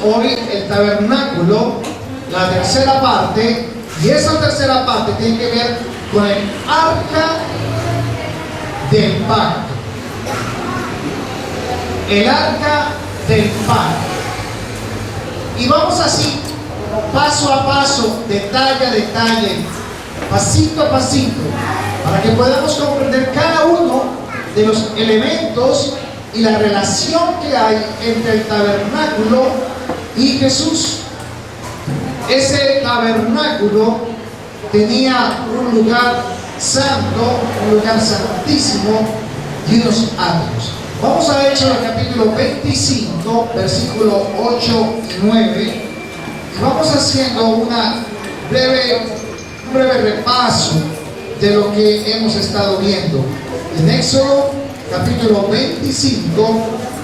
hoy el tabernáculo, la tercera parte, y esa tercera parte tiene que ver con el arca del pacto. El arca del pacto. Y vamos así, paso a paso, detalle a detalle, pasito a pasito, para que podamos comprender cada uno de los elementos y la relación que hay entre el tabernáculo y Jesús. Ese tabernáculo tenía un lugar santo, un lugar santísimo y unos atrios. Vamos a Éxodo capítulo 25, versículo 8 y 9, y vamos haciendo un breve repaso de lo que hemos estado viendo. En Éxodo capítulo 25,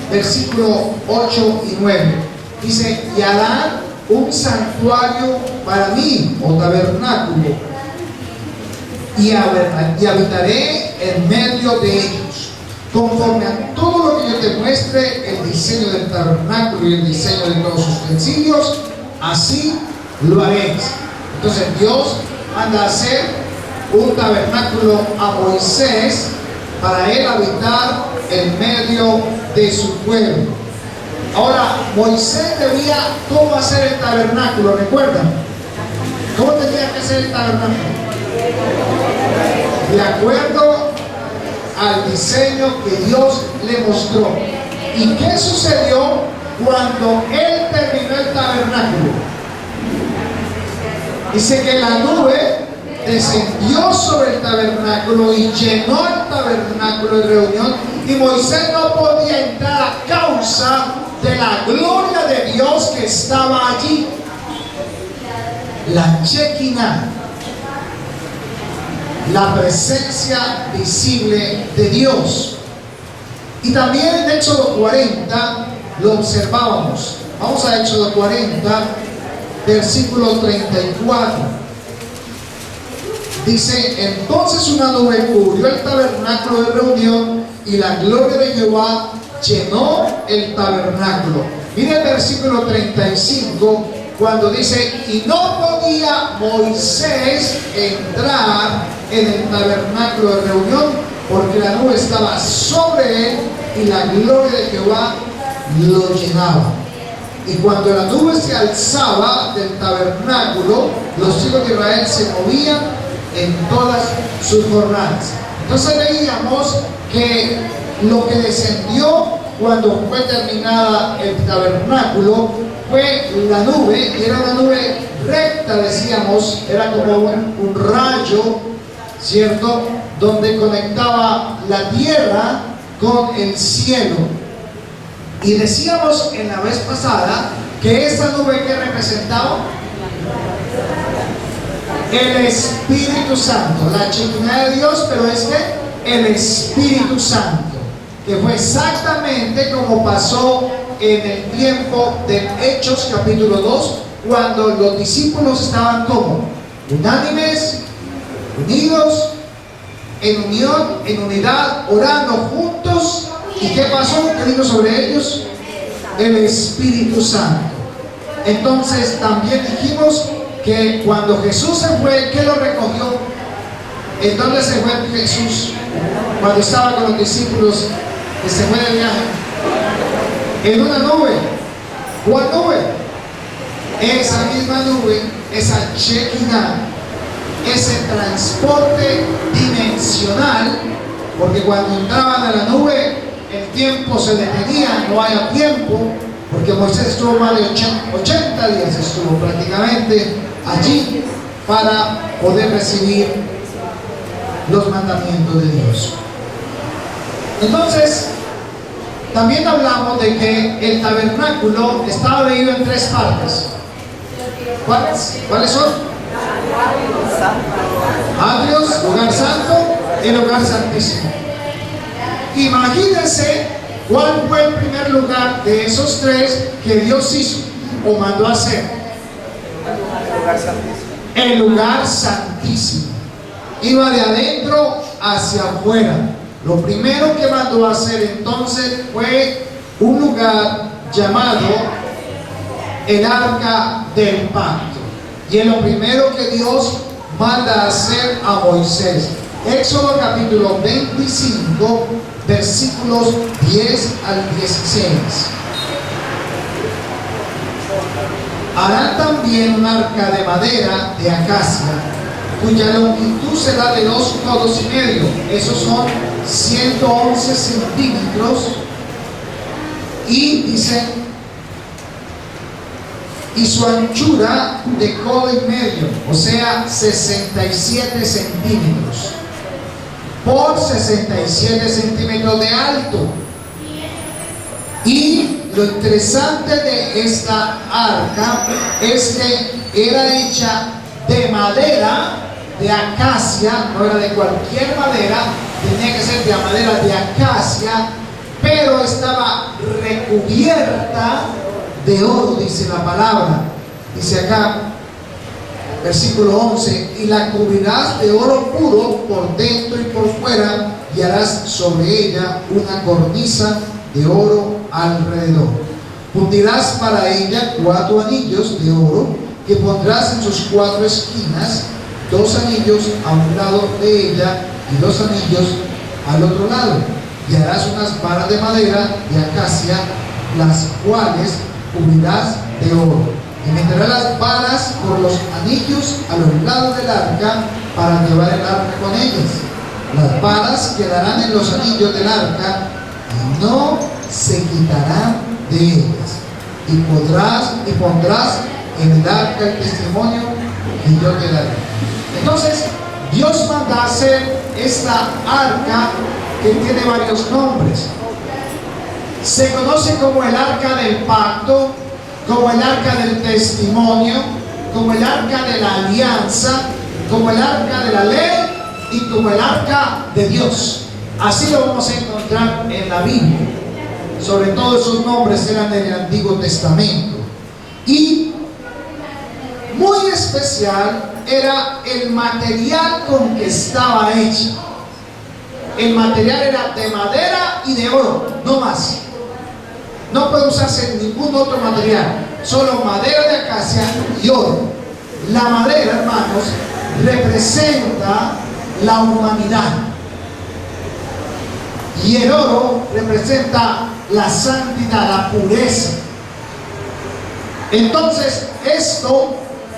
versículo 8 y 9, dice: y harán un santuario para mí, o tabernáculo, y habitaré en medio de ellos. Conforme a todo lo que yo te muestre, el diseño del tabernáculo y el diseño de todos sus utensilios, así lo haréis. Entonces Dios manda a hacer un tabernáculo a Moisés para él habitar en medio de su pueblo. Ahora, Moisés debía cómo hacer el tabernáculo, ¿recuerdan? ¿Cómo tenía que hacer el tabernáculo? De acuerdo al diseño que Dios le mostró. ¿Y qué sucedió cuando él terminó el tabernáculo? Dice que la nube descendió sobre el tabernáculo y llenó el tabernáculo de reunión, y Moisés no podía entrar a causa de la gloria de Dios que estaba allí. La Shekinah, la presencia visible de Dios. Y también en Éxodo 40 lo observábamos. Vamos a Éxodo 40, versículo 34. Dice: entonces una nube cubrió el tabernáculo de reunión, y la gloria de Jehová llenó el tabernáculo. Mira el versículo 35, cuando dice: y no podía Moisés entrar en el tabernáculo de reunión, porque la nube estaba sobre él y la gloria de Jehová lo llenaba. Y cuando la nube se alzaba del tabernáculo, los hijos de Israel se movían en todas sus jornadas. Entonces veíamos que lo que descendió cuando fue terminada el tabernáculo fue la nube, y era una nube recta, decíamos, era como un rayo, ¿cierto?, donde conectaba la tierra con el cielo. Y decíamos en la vez pasada que esa nube que representaba el Espíritu Santo, la Shekinah de Dios, pero es que el Espíritu Santo, que fue exactamente como pasó en el tiempo de Hechos capítulo 2, cuando los discípulos estaban como unánimes, unidos, en unión, en unidad, orando juntos. ¿Y qué pasó? ¿Qué vino sobre ellos? El Espíritu Santo. Entonces también dijimos que cuando Jesús se fue, ¿qué lo recogió? ¿En dónde se fue Jesús? Cuando estaba con los discípulos, que se fue de viaje. En una nube. ¿Cuál nube? Esa misma nube, esa Shekinah, ese transporte dimensional, porque cuando entraban a la nube, el tiempo se detenía, no había tiempo, porque Moisés estuvo más de 80 días, estuvo prácticamente allí para poder recibir los mandamientos de Dios. Entonces, también hablamos de que el tabernáculo estaba dividido en tres partes. ¿Cuáles son? Atrios, lugar santo y lugar santísimo. Imagínense cuál fue el primer lugar de esos tres que Dios hizo o mandó a hacer. El lugar santísimo. Iba de adentro hacia afuera. Lo primero que mandó a hacer entonces fue un lugar llamado el arca del pacto. Y es lo primero que Dios manda a hacer a Moisés. Éxodo capítulo 25, versículos 10 al 16. Harán también un arca de madera de acacia, cuya longitud será de 2 codos y medio. Esos son 111 centímetros. Y dice, y su anchura de codo y medio, o sea, 67 centímetros, por 67 centímetros de alto. Y lo interesante de esta arca es que era hecha de madera de acacia, no era de cualquier madera, tenía que ser de madera de acacia, pero estaba recubierta de oro, dice la palabra. Dice acá, versículo 11, y la cubrirás de oro puro por dentro y por fuera, y harás sobre ella una cornisa de oro alrededor. Fundirás para ella 4 anillos de oro que pondrás en sus 4 esquinas, 2 anillos a un lado de ella y 2 anillos al otro lado. Y harás unas varas de madera de acacia, las cuales cubrirás de oro. Y meterás las varas por los anillos a los lados del arca para llevar el arca con ellas. Las varas quedarán en los anillos del arca y no se quitarán de ellas. Y pondrás en el arca el testimonio que yo te daré. Entonces, Dios manda hacer esta arca que tiene varios nombres. Se conoce como el arca del pacto, como el arca del testimonio, como el arca de la alianza, como el arca de la ley y como el arca de Dios. Así lo vamos a encontrar en la Biblia. Sobre todo esos nombres eran del Antiguo Testamento. Y muy especial era el material con que estaba hecha. El material era de madera y de oro, no más. No puede usarse ningún otro material, solo madera de acacia y oro. La madera, hermanos, representa la humanidad. Y el oro representa la santidad, la pureza. Entonces,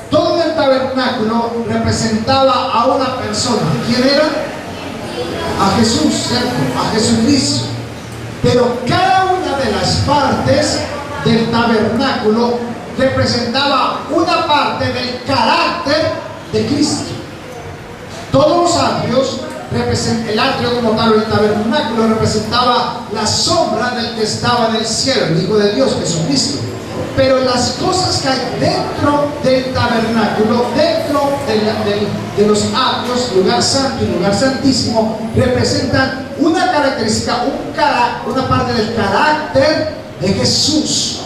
todo el tabernáculo representaba a una persona. ¿Quién era? A Jesús, ¿cierto? A Jesucristo. Pero cada una de las partes del tabernáculo representaba una parte del carácter de Cristo. Todos los atrios, el atrio como tal, el tabernáculo, representaba la sombra del que estaba en el cielo, el Hijo de Dios, Jesucristo. Pero las cosas que hay dentro del tabernáculo, dentro de los atrios, lugar santo y lugar santísimo, representan una característica, una parte del carácter de Jesús.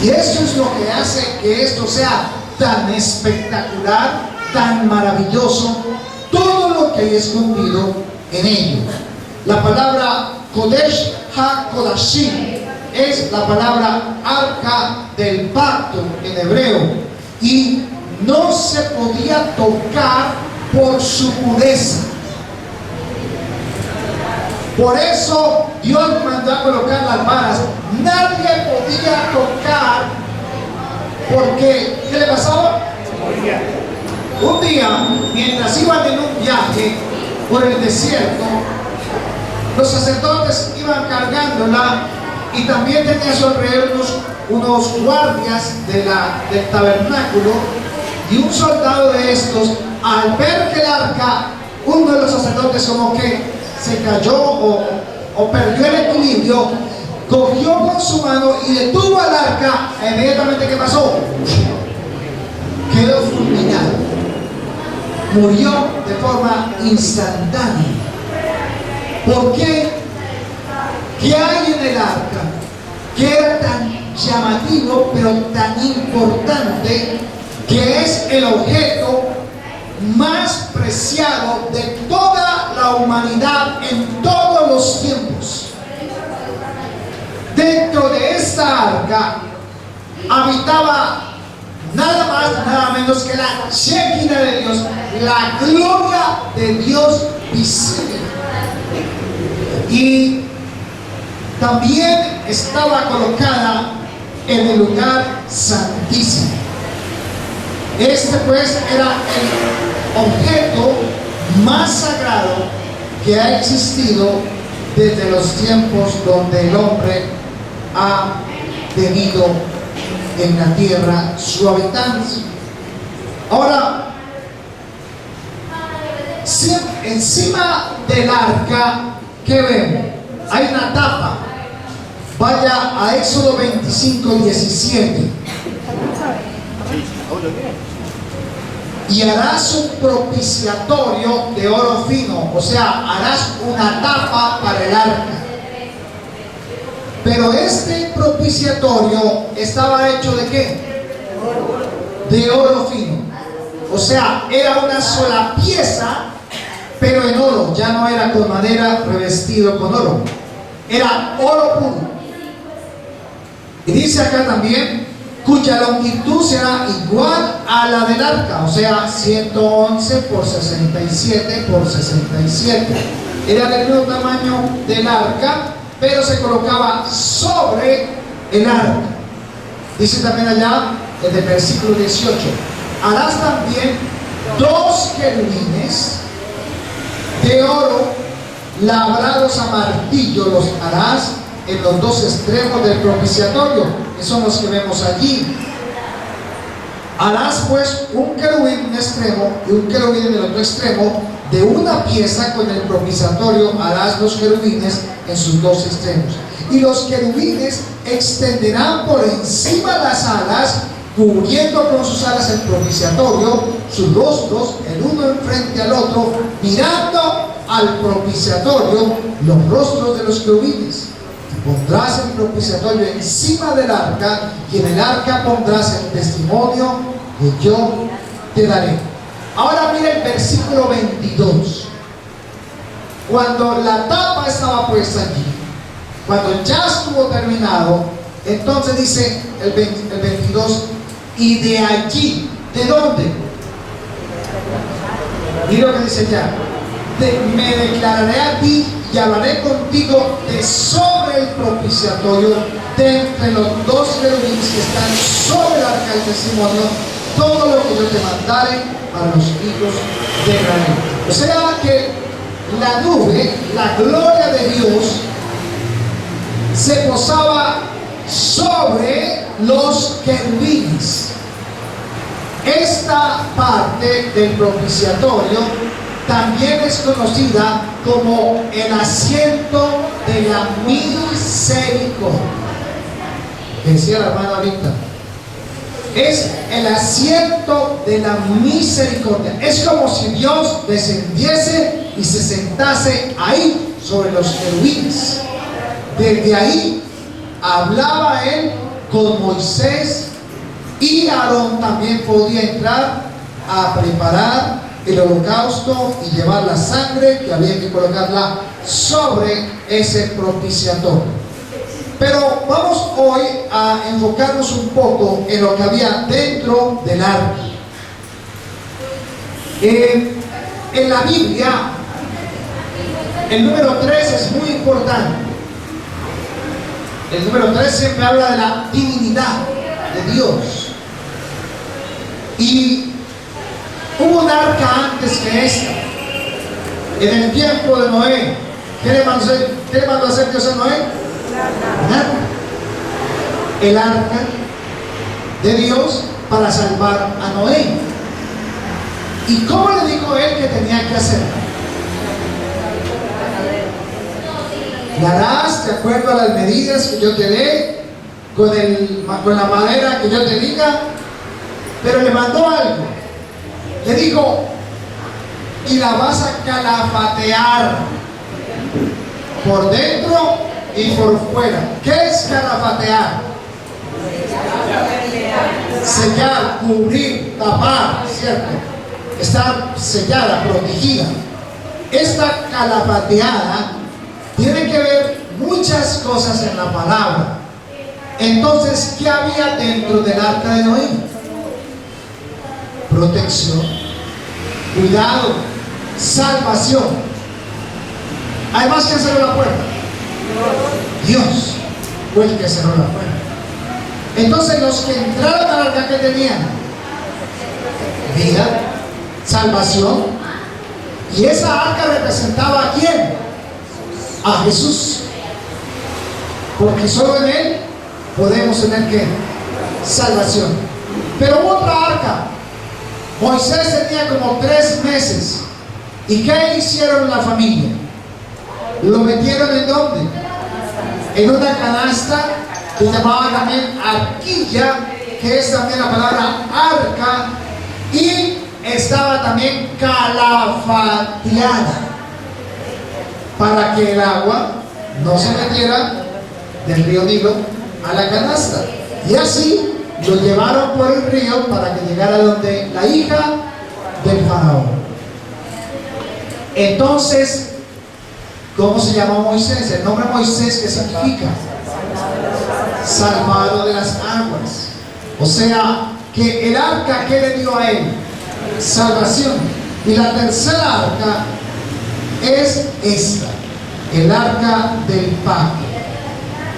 Y eso es lo que hace que esto sea tan espectacular, tan maravilloso, todo lo que hay escondido en ello. La palabra Kodesh HaKodashim es la palabra arca del pacto en hebreo, y no se podía tocar por su pureza. Por eso Dios mandó a colocar las varas. Nadie podía tocar, porque ¿qué le pasaba? Un día, mientras iban en un viaje por el desierto, los sacerdotes iban cargándola, y también tenía a su alrededor unos guardias del tabernáculo. Y un soldado de estos, al ver que el arca, uno de los sacerdotes como que se cayó o perdió el equilibrio, cogió con su mano y detuvo al arca. E inmediatamente, ¿qué pasó? Quedó fulminado, murió de forma instantánea. ¿Por qué? ¿Qué hay en el arca que era tan llamativo, pero tan importante, que es el objeto más preciado de toda la humanidad en todos los tiempos? Dentro de esta arca habitaba nada más, nada menos que la Shekinah de Dios, la gloria de Dios visible. Y también estaba colocada en el lugar santísimo. Este pues era el objeto más sagrado que ha existido desde los tiempos donde el hombre ha tenido en la tierra su habitancia. Ahora, encima del arca, ¿qué vemos? Hay una tapa. Vaya a Éxodo 25:17. Y harás un propiciatorio de oro fino, o sea, harás una tapa para el arca. Pero este propiciatorio estaba hecho ¿de qué? De oro fino. O sea, era una sola pieza, pero en oro. Ya no era con madera revestido con oro. Era oro puro. Y dice acá también, cuya longitud será igual a la del arca, o sea, 111 por 67 por 67. Era del mismo tamaño del arca, pero se colocaba sobre el arca. Dice también allá, en el versículo 18, harás también 2 querubines de oro labrados a martillo, los harás en los 2 extremos del propiciatorio, que son los que vemos allí. Harás pues un querubín en un extremo y un querubín en el otro extremo. De una pieza con el propiciatorio harás los querubines en sus 2 extremos. Y los querubines extenderán por encima las alas, cubriendo con sus alas el propiciatorio, sus rostros, el uno enfrente al otro, mirando al propiciatorio, los rostros de los querubines. Pondrás el propiciatorio encima del arca, y en el arca pondrás el testimonio que yo te daré. Ahora mira el versículo 22. Cuando la tapa estaba puesta allí, cuando ya estuvo terminado, entonces dice el 22, y de allí, ¿de dónde? Y lo que dice ya, me declararé a ti y hablaré contigo de sobre el propiciatorio, de entre los 2 querubines que están sobre el arca del testimonio, todo lo que yo te mandare para los hijos de Israel. O sea que la nube, la gloria de Dios, se posaba sobre los querubines. Esta parte del propiciatorio también es conocida como el asiento de la misericordia. Decía la hermana ahorita, es el asiento de la misericordia. Es como si Dios descendiese y se sentase ahí sobre los querubines. Desde ahí hablaba él con Moisés, y Aarón también podía entrar a preparar el holocausto y llevar la sangre, que había que colocarla sobre ese propiciatorio. Pero vamos hoy a enfocarnos un poco en lo que había dentro del arca. En la Biblia, el número 3 es muy importante. El número 3 siempre habla de la divinidad de Dios. Y hubo un arca antes que esta. En el tiempo de Noé, ¿qué le mandó a hacer Dios a Noé? Nada. El arca de Dios para salvar a Noé. ¿Y cómo le dijo él que tenía que hacer? La harás de acuerdo a las medidas que yo te dé, con la madera que yo te diga. Pero le mandó algo. Le dijo, y la vas a calafatear por dentro y por fuera. ¿Qué es calafatear? Sellar, cubrir, tapar, ¿cierto? Estar sellada, protegida. Esta calafateada tiene que ver muchas cosas en la palabra. Entonces, ¿qué había dentro del arca de Noé? Protección, cuidado, salvación. Además, ¿quién cerró la puerta? Dios fue el que cerró la puerta. Entonces, los que entraron al arca, ¿qué tenían? Vida, salvación. Y esa arca representaba ¿a quién? A Jesús. Porque solo en Él podemos tener ¿qué? Salvación. Pero hubo otra arca. Moisés tenía como 3 meses. ¿Y qué hicieron la familia? ¿Lo metieron en dónde? En una canasta que llamaban también arquilla, que es también la palabra arca, y estaba también calafateada para que el agua no se metiera del río Nilo a la canasta. Y así lo llevaron por el río para que llegara donde la hija del faraón. Entonces, ¿cómo se llama Moisés? El nombre Moisés, ¿qué significa? Salvado de las aguas. O sea, que el arca, ¿qué le dio a él? Salvación. Y la tercera arca es esta, el arca del pacto.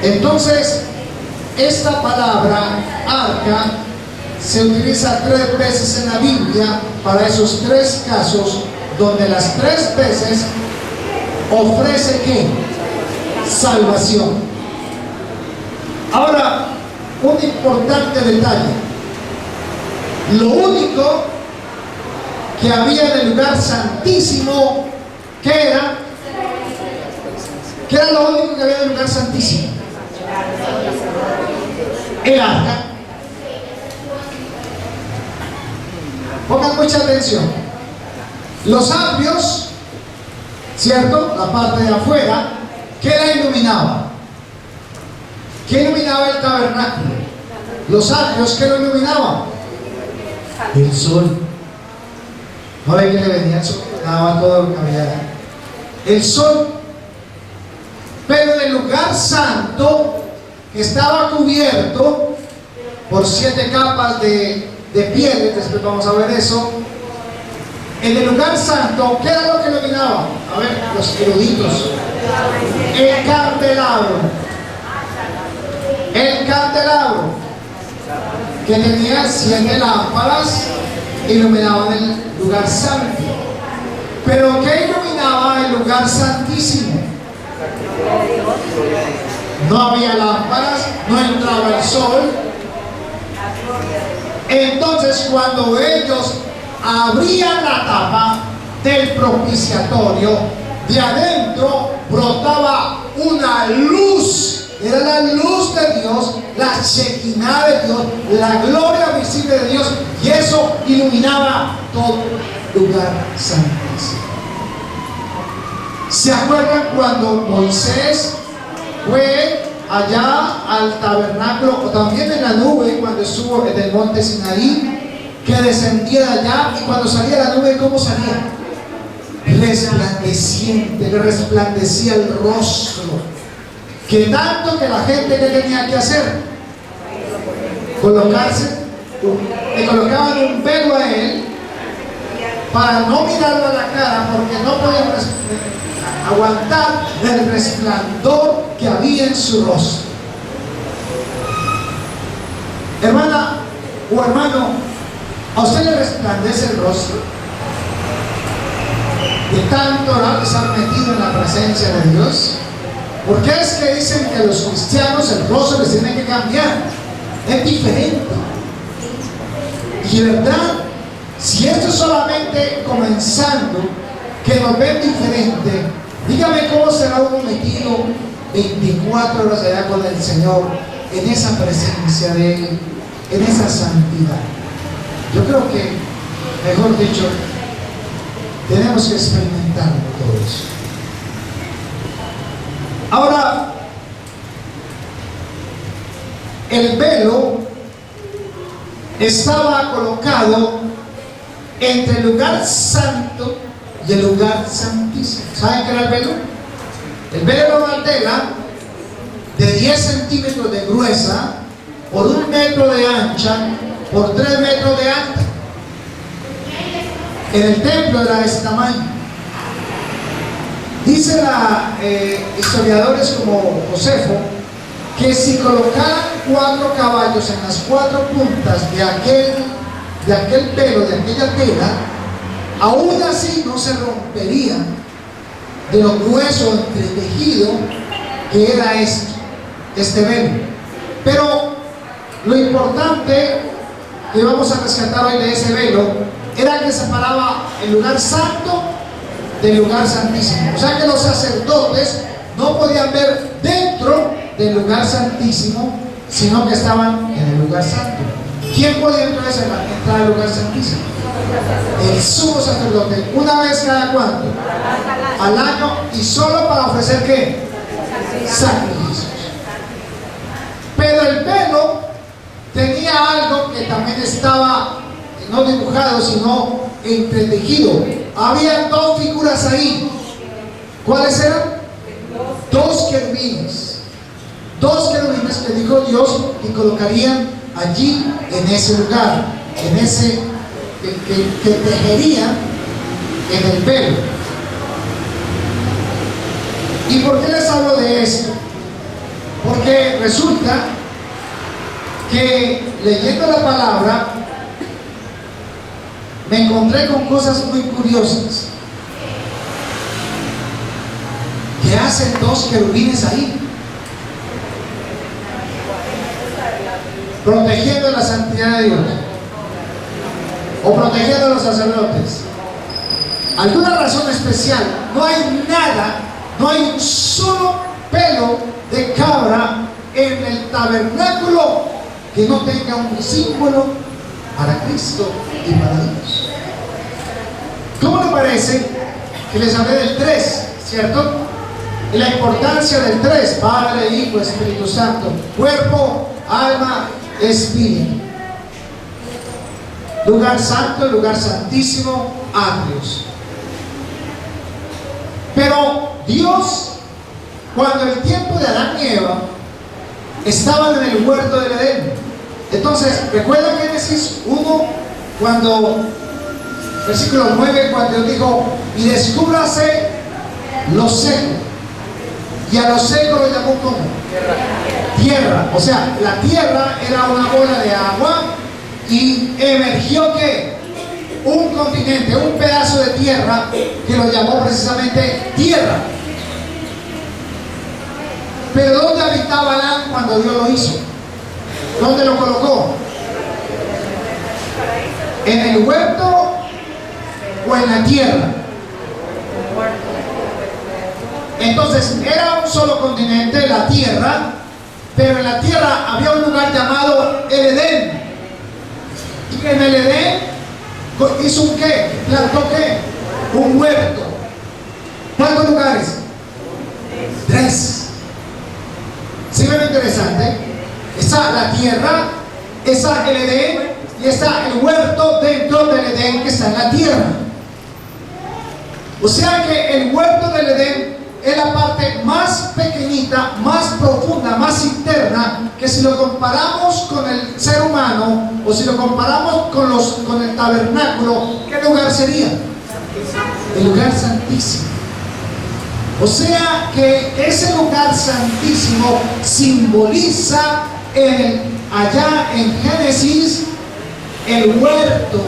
Entonces, esta palabra arca se utiliza 3 veces en la Biblia para esos 3 casos, donde las 3 veces ofrece ¿qué? Salvación. Ahora, un importante detalle. Lo único que había en el lugar santísimo, ¿qué era? ¿Qué era lo único que había en el lugar santísimo? El arca. Pongan mucha atención. Los atrios, ¿cierto? La parte de afuera, ¿qué la iluminaba? ¿Qué iluminaba el tabernáculo? Los atrios, ¿qué lo iluminaban? El sol. ¿No ven que le venía el sol? Daba todo lo que había ahí. El sol. Pero en el lugar santo, que estaba cubierto por 7 capas de pieles, después vamos a ver eso. En el lugar santo, ¿qué era lo que iluminaba? A ver, los eruditos. El candelabro. El candelabro, que tenía 7 lámparas, iluminaban el lugar santo. Pero ¿qué iluminaba el lugar santísimo? No había lámparas, no entraba el sol. Entonces, cuando ellos abrían la tapa del propiciatorio, de adentro brotaba una luz. Era la luz de Dios, la Shekinah de Dios, la gloria visible de Dios, y eso iluminaba todo lugar santísimo. ¿Se acuerdan cuando Moisés fue allá al tabernáculo, o también en la nube cuando estuvo en el monte Sinaí, que descendía de allá, y cuando salía la nube, ¿cómo salía? Resplandeciente, le resplandecía el rostro. Que tanto que la gente, que tenía que hacer, colocarse, le colocaban un velo a él para no mirarlo a la cara, porque no podían aguantar el resplandor que había en su rostro. Hermana o hermano, ¿a usted le resplandece el rostro? De tanto estar metido en la presencia de Dios. ¿Por qué es que dicen que los cristianos el rostro les tiene que cambiar? Es diferente. Y de verdad, si esto es solamente comenzando, que nos ven diferente, dígame cómo será uno metido 24 horas allá con el Señor, en esa presencia de Él, en esa santidad. Yo creo que, mejor dicho, tenemos que experimentar todo eso. Ahora, el velo estaba colocado entre el lugar santo y el lugar santísimo. ¿Saben qué era el velo? El velo era una tela de 10 centímetros de gruesa, por 1 metro de ancha, por 3 metros de alta. En el templo era de ese tamaño. Dice historiadores como Josefo que si colocaran 4 caballos en las 4 puntas de aquel pelo, de aquella tela, aún así no se rompería de lo grueso entretejido que era este velo. Pero lo importante que vamos a rescatar hoy de ese velo era que separaba el lugar santo del lugar santísimo. O sea que los sacerdotes no podían ver dentro del lugar santísimo, sino que estaban en el lugar santo. ¿Quién podía entonces entrar al lugar santísimo? El sumo sacerdote, una vez cada cuánto, al año, y solo para ofrecer ¿qué? Sacrificios. Pero el velo tenía algo que también estaba no dibujado, sino entretejido. Había 2 figuras ahí. ¿Cuáles eran? 2 querubines. 2 querubines que dijo Dios que colocarían allí en ese lugar, en ese que tejerían en el velo. ¿Y por qué les hablo de esto? Porque resulta que leyendo la palabra me encontré con cosas muy curiosas que hacen 2 querubines ahí, protegiendo la santidad de Dios o protegiendo a los sacerdotes. Alguna razón especial. No hay nada, no hay un solo pelo de cabra en el tabernáculo que no tenga un símbolo para Cristo y para Dios. ¿Cómo le parece que les hablé del 3, cierto? Y la importancia del 3, Padre, Hijo, Espíritu Santo, cuerpo, alma, espíritu. Lugar santo, lugar santísimo, atrios. Pero Dios, cuando el tiempo de Adán y Eva estaban en el huerto del Edén, entonces, ¿recuerdan Génesis 1? Cuando, versículo 9, cuando Dios dijo, y descúbrase lo seco, y a lo seco lo llamó ¿cómo? Tierra. O sea, la tierra era una bola de agua y emergió ¿qué? Un continente, un pedazo de tierra que lo llamó precisamente tierra. Pero ¿dónde habitaba Adán cuando Dios lo hizo? ¿Dónde lo colocó? ¿En el huerto o en la tierra? Entonces era un solo continente, la tierra, pero en la tierra había un lugar llamado el Edén. Y en el Edén hizo un ¿qué? Plantó ¿qué? Un huerto. ¿Cuántos lugares? 3. ¿Sí ven interesante? Está la tierra, está el Edén y está el huerto dentro del Edén que está en la tierra. O sea que el huerto del Edén es la parte más pequeñita, más profunda, más interna, que si lo comparamos con el ser humano o si lo comparamos con el tabernáculo, ¿qué lugar sería? El lugar santísimo. O sea que ese lugar santísimo simboliza allá en Génesis el huerto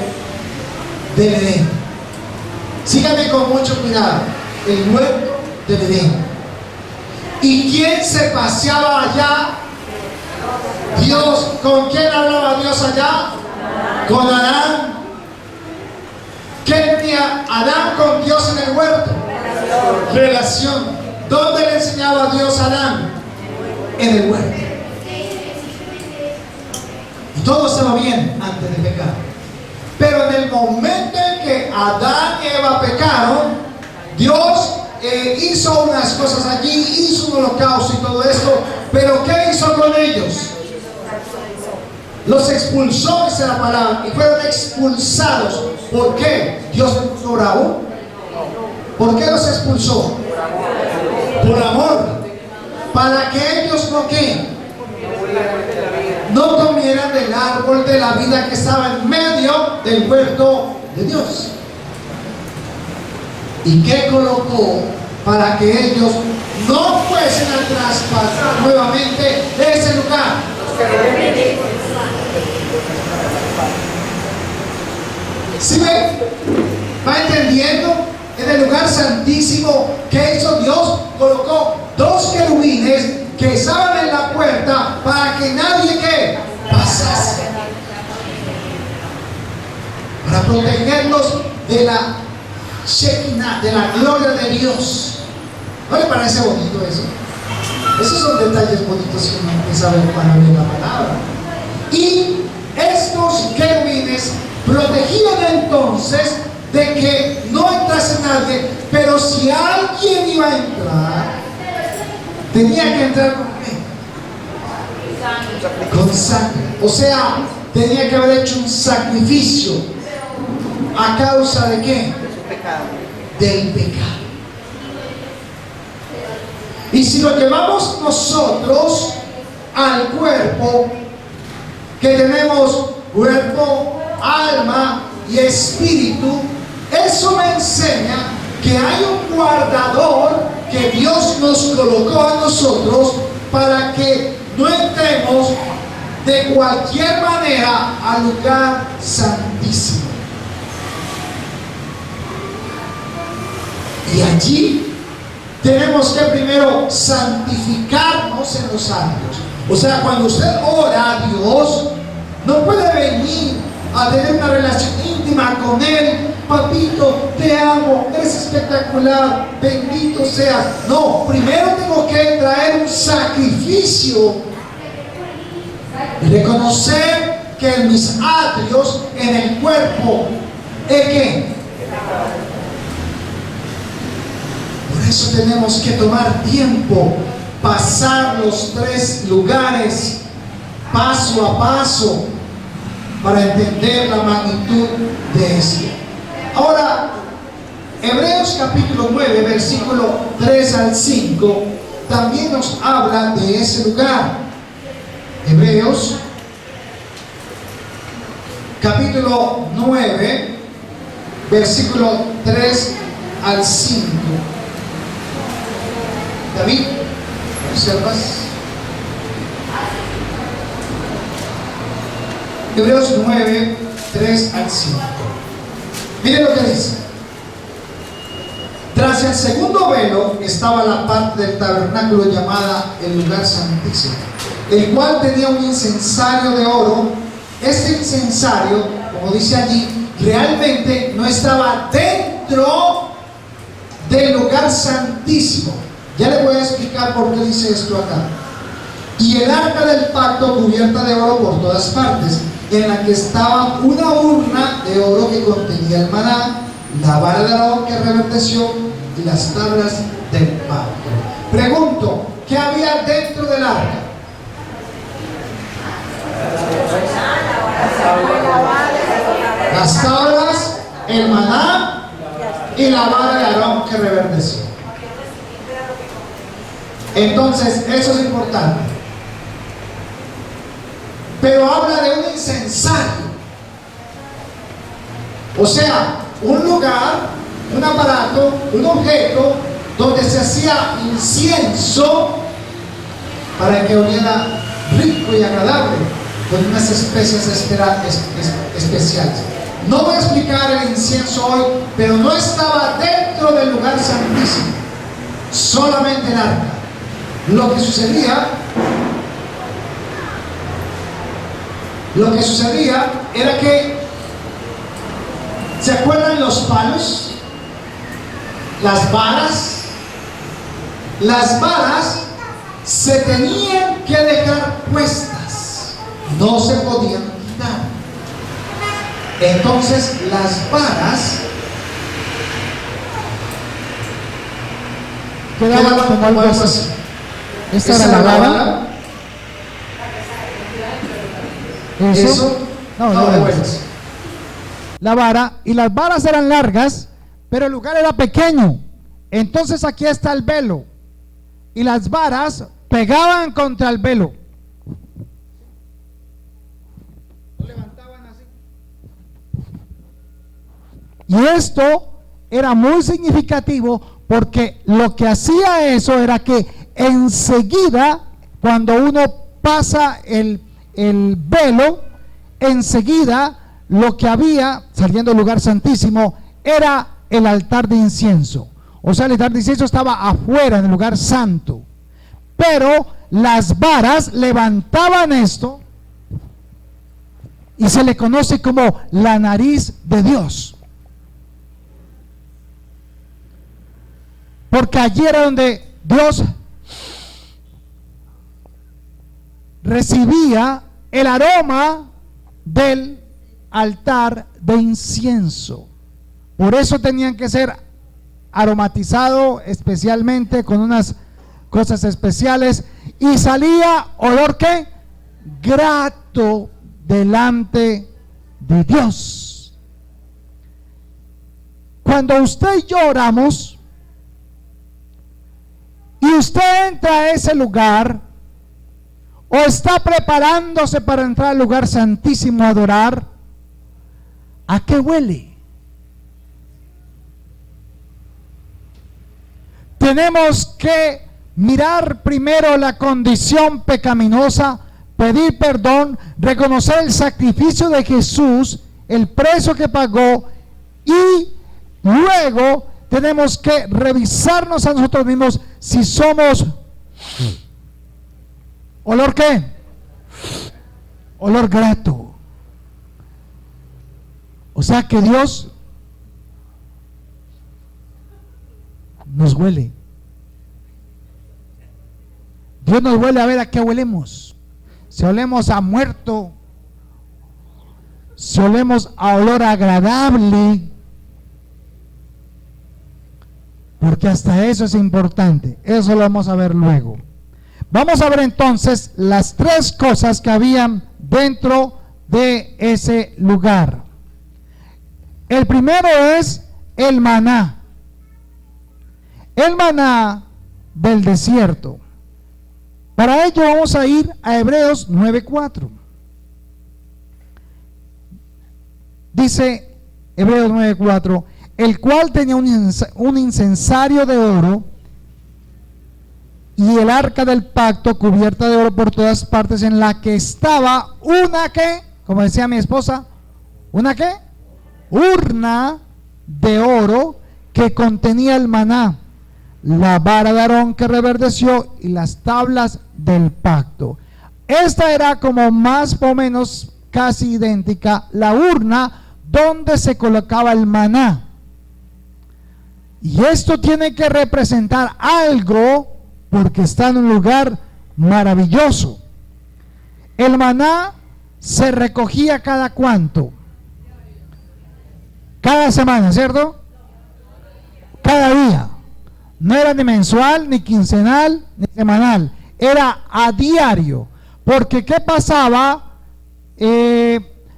del Edén. Síganme con mucho cuidado. El huerto del Edén. ¿Y quién se paseaba allá? Dios. ¿Con quién hablaba Dios allá? Con Adán. ¿Qué tenía Adán con Dios en el huerto? Relación. ¿Dónde le enseñaba Dios a Adán? En el huerto. Y todo estaba bien antes de pecar. Pero en el momento en que Adán y Eva pecaron, Dios hizo unas cosas allí, hizo un holocausto y todo esto. Pero ¿qué hizo con ellos? Los expulsó, dice la palabra, y fueron expulsados. ¿Por qué? ¿Dios les puso bravo? ¿Por qué los expulsó? Por amor. Para que ellos ellos no qué, no comieran del árbol de la vida que estaba en medio del huerto de Dios. ¿Y qué colocó para que ellos no fuesen a traspasar nuevamente ese lugar? ¿Sí ve? ¿Va entendiendo? En el lugar santísimo que hizo Dios, colocó dos querubines que estaban en la puerta para que nadie que pasase, para protegerlos de la Shekinah, de la gloria de Dios. ¿No le parece bonito eso? Esos son detalles bonitos que uno empieza a ver para ver la palabra. Y estos querubines protegían entonces de que no entrase nadie, pero si alguien iba a entrar, tenía que entrar con qué? Con sangre. O sea, tenía que haber hecho un sacrificio. ¿A causa de qué? Del pecado. Y si lo llevamos nosotros al cuerpo, que tenemos cuerpo, alma y espíritu, eso me enseña que hay un guardador que Dios nos colocó a nosotros para que no entremos de cualquier manera al lugar santísimo. Y allí tenemos que primero santificarnos en los atrios. O sea, cuando usted ora a Dios, no puede venir a tener una relación íntima con Él. Papito, te amo, eres espectacular, bendito seas. No, primero tengo que traer un sacrificio y reconocer que en mis atrios, en el cuerpo, ¿es qué? Por eso tenemos que tomar tiempo, pasar los 3 lugares paso a paso para entender la magnitud de esto. Ahora, Hebreos capítulo 9, versículo 3 al 5, también nos habla de ese lugar. Hebreos capítulo 9, versículo 3 al 5. David, ¿observas? Hebreos 9, 3 al 5. Miren lo que dice. Tras el segundo velo estaba la parte del tabernáculo llamada el lugar santísimo, el cual tenía un incensario de oro. Este incensario, como dice allí, realmente no estaba dentro del lugar santísimo. Ya le voy a explicar por qué dice esto acá. Y el arca del pacto cubierta de oro por todas partes, en la que estaba una urna de oro que contenía el maná, la vara de Aarón que reverdeció y las tablas del pacto. Pregunto, ¿qué había dentro del arca? Las tablas, el maná y la vara de Aarón que reverdeció. Entonces, eso es importante. Pero habla de un incensario. O sea, un lugar, un aparato, un objeto donde se hacía incienso para que oliera rico y agradable con unas especies especiales. No voy a explicar el incienso hoy, pero no estaba dentro del lugar santísimo, solamente el arca. Lo que sucedía era que, ¿se acuerdan los palos? Las varas. Las varas se tenían que dejar puestas, no se podían quitar. Entonces las varas quedaban como algo así. Esta era la vara. Eso. No, la vara, y las varas eran largas, pero el lugar era pequeño. Entonces aquí está el velo. Y las varas pegaban contra el velo. Lo levantaban así. Y esto era muy significativo porque lo que hacía eso era que enseguida, cuando uno pasa el velo, enseguida lo que había saliendo del lugar santísimo era el altar de incienso. O sea, el altar de incienso estaba afuera en el lugar santo, pero las varas levantaban esto y se le conoce como la nariz de Dios, porque allí era donde Dios recibía el aroma del altar de incienso. Por eso tenían que ser aromatizado especialmente con unas cosas especiales, y salía olor que grato delante de Dios. Cuando usted y yo oramos y usted entra a ese lugar o está preparándose para entrar al lugar santísimo a adorar, ¿a qué huele? Tenemos que mirar primero la condición pecaminosa, pedir perdón, reconocer el sacrificio de Jesús, el precio que pagó, y luego tenemos que revisarnos a nosotros mismos si somos olor ¿qué? Olor grato. O sea que Dios nos huele. Dios nos huele a ver a qué huelemos. Si olemos a muerto, si olemos a olor agradable, porque hasta eso es importante. Eso lo vamos a ver luego. Vamos a ver entonces las tres cosas que habían dentro de ese lugar. El primero es el maná. El maná del desierto. Para ello vamos a ir a Hebreos 9:4. Dice Hebreos 9:4, el cual tenía un incensario de oro y el arca del pacto cubierta de oro por todas partes, en la que estaba una que, como decía mi esposa, una que, urna de oro que contenía el maná, la vara de Aarón que reverdeció y las tablas del pacto. Esta era como más o menos casi idéntica la urna donde se colocaba el maná. Y esto tiene que representar algo porque está en un lugar maravilloso. El maná se recogía cada cuánto, cada semana, ¿cierto? Cada día. No era ni mensual, ni quincenal, ni semanal. Era a diario. Porque ¿qué pasaba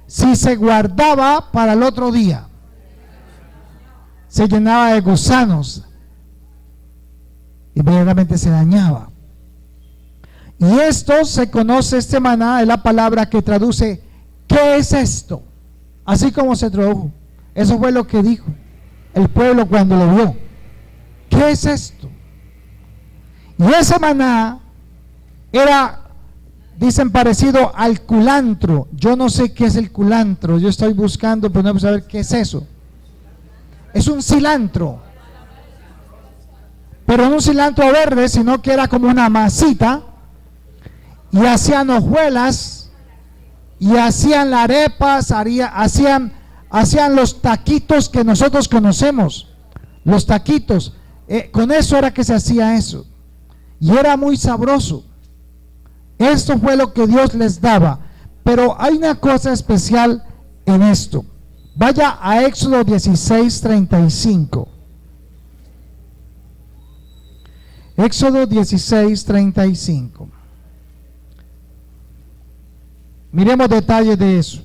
si se guardaba para el otro día? Se llenaba de gusanos. Inmediatamente se dañaba. Y esto se conoce, este maná es la palabra que traduce ¿qué es esto? Así como se tradujo. Eso fue lo que dijo el pueblo cuando lo vio. ¿Qué es esto? Y ese maná era, dicen, parecido al culantro. Yo no sé qué es el culantro, yo estoy buscando, pero no puedo saber qué es eso. Es un cilantro, pero no un cilantro verde, sino que era como una masita, y hacían hojuelas, y hacían las arepas, hacían los taquitos que nosotros conocemos, los taquitos. Con eso era que se hacía eso, y era muy sabroso. Esto fue lo que Dios les daba. Pero hay una cosa especial en esto. Vaya a Éxodo 16:35. Éxodo 16:35. Miremos detalles de eso.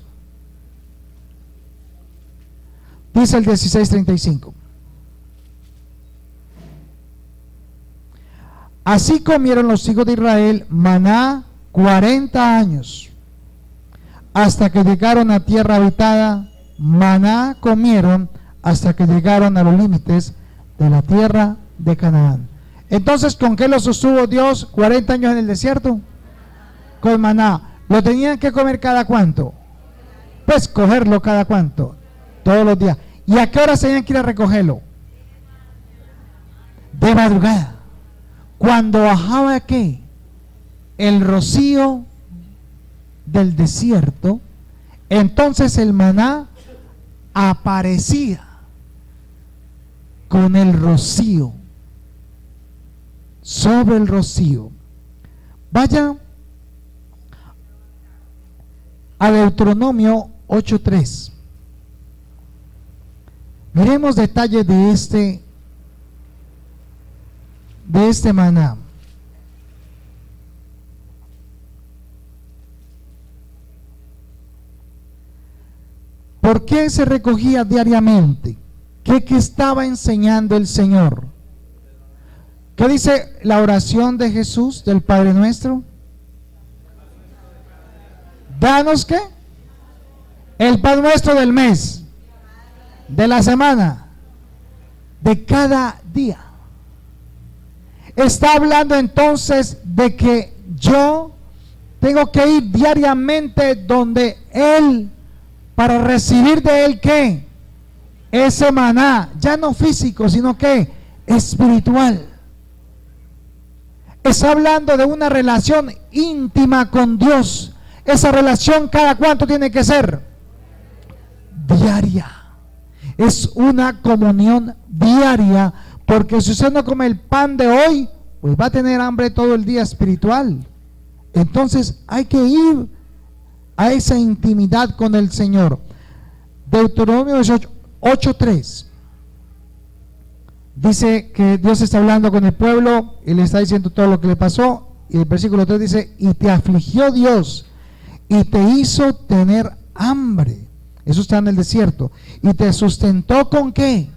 Dice el 16:35. Así comieron los hijos de Israel maná 40 años, hasta que llegaron a tierra habitada. Maná comieron hasta que llegaron a los límites de la tierra de Canaán. Entonces, ¿con qué los sostuvo Dios 40 años en el desierto? Con maná. ¿Lo tenían que comer cada cuánto? Pues cogerlo cada cuánto, todos los días. ¿Y a qué hora tenían que ir a recogerlo? De madrugada. Cuando bajaba ¿qué? El rocío del desierto, entonces el maná aparecía con el rocío, sobre el rocío. Vaya a Deuteronomio 8:3. Miremos detalles de este maná. ¿Por qué se recogía diariamente? ¿Qué estaba enseñando el Señor? ¿Qué dice la oración de Jesús del Padre Nuestro? Danos ¿qué? El pan nuestro del mes, de la semana, de cada día. Está hablando entonces de que yo tengo que ir diariamente donde Él, para recibir de Él ¿qué? Ese maná, ya no físico, sino que espiritual. Está hablando de una relación íntima con Dios. Esa relación, ¿cada cuánto tiene que ser? Diaria. Es una comunión diaria, porque si usted no come el pan de hoy, pues va a tener hambre todo el día espiritual. Entonces hay que ir a esa intimidad con el Señor. Deuteronomio 8:3 dice que Dios está hablando con el pueblo y le está diciendo todo lo que le pasó. Y el versículo 3 dice: y te afligió Dios y te hizo tener hambre. Eso está en el desierto. Y te sustentó ¿con qué?